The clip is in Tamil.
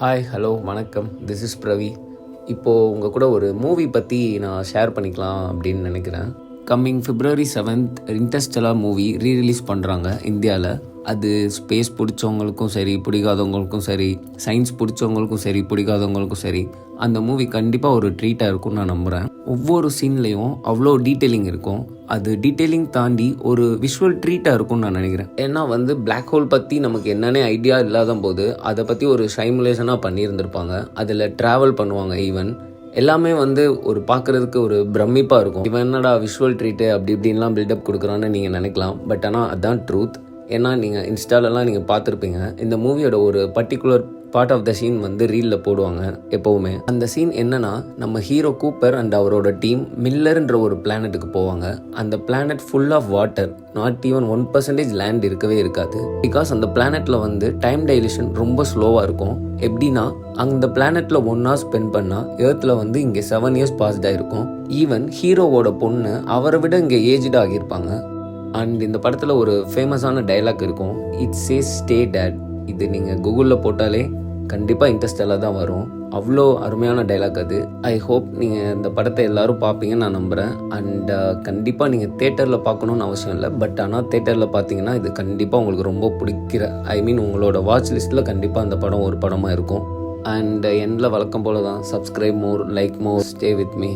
ஹாய் ஹலோ வணக்கம், திஸ் இஸ் பிரவி. இப்போது உங்கள் கூட ஒரு மூவி பற்றி நான் ஷேர் பண்ணிக்கலாம் அப்படின்னு நினைக்கிறேன். Coming February 7th Interstellar movie rerelease பண்ணுறாங்க இந்தியாவில். அது ஸ்பேஸ் பிடிச்சவங்களுக்கும் சரி, பிடிக்காதவங்களுக்கும் சரி, சயின்ஸ் பிடிச்சவங்களுக்கும் சரி, பிடிக்காதவங்களுக்கும் சரி, அந்த மூவி கண்டிப்பாக ஒரு ட்ரீட்டாக இருக்கும்னு நான் நம்புகிறேன். ஒவ்வொரு சீன்லேயும் அவ்வளோ டீட்டெயிலிங் இருக்கும். அது டீட்டெயிலிங் தாண்டி ஒரு விஷுவல் ட்ரீட்டாக இருக்கும்னு நான் நினைக்கிறேன். ஏன்னா பிளாக் ஹோல் பற்றி நமக்கு என்னென்ன ஐடியா இல்லாத போது அதை பற்றி ஒரு சைமுலேஷனாக பண்ணியிருந்திருப்பாங்க. அதில் ட்ராவல் பண்ணுவாங்க. ஈவன் எல்லாமே ஒரு பார்க்குறதுக்கு ஒரு பிரமிப்பாக இருக்கும். இவன் என்னடா விஷுவல் ட்ரீட்டு அப்படி இப்படின்லாம் பில்டப் கொடுக்குறான்னு நீங்கள் நினைக்கலாம். பட் ஆனால் அதுதான் ட்ரூத். ஏன்னா நீங்கள் இன்ஸ்டாலெலாம் நீங்கள் பார்த்துருப்பீங்க, இந்த மூவியோட ஒரு particular part of the scene ரீலில் போடுவாங்க எப்போவுமே. அந்த சீன் என்னன்னா, நம்ம ஹீரோ கூப்பர் அண்ட் அவரோட டீம் மில்லர்ன்ற ஒரு பிளானட்டுக்கு போவாங்க. அந்த planet full of water, not even 1% land இருக்கவே இருக்காது. பிகாஸ் அந்த பிளானட்டில் டைம் டைலேஷன் ரொம்ப ஸ்லோவாக இருக்கும். எப்படின்னா, அந்த பிளானட்டில் 1 hour ஸ்பெண்ட் பண்ணால் எர்த்தில் இங்கே 7 years பாஸ்ட் ஆகிருக்கும். ஈவன் ஹீரோவோட பொண்ணு அவரை விட இங்கே ஏஜ்டு ஆகியிருப்பாங்க. அண்ட் இந்த படத்தில் ஒரு ஃபேமஸான டைலாக் இருக்கும், இட்ஸ் சேஸ் ஸ்டே டேட். இது நீங்கள் கூகுளில் போட்டாலே கண்டிப்பாக இன்ட்ரெஸ்டெல்லாம் தான் வரும். அவ்வளோ அருமையான டைலாக் அது. ஐ ஹோப் நீங்கள் இந்த படத்தை எல்லோரும் பார்ப்பீங்கன்னு நான் நம்புகிறேன். அண்ட் கண்டிப்பாக நீங்கள் தேட்டரில் பார்க்கணுன்னு அவசியம் இல்லை. பட் ஆனால் தேட்டரில் பார்த்தீங்கன்னா இது கண்டிப்பாக உங்களுக்கு ரொம்ப பிடிக்கிற, உங்களோட வாட்ச் லிஸ்ட்டில் கண்டிப்பாக அந்த படம் ஒரு படமாக இருக்கும். அண்ட் எண்டில் வழக்கம் போல தான், subscribe more, like more, stay with me.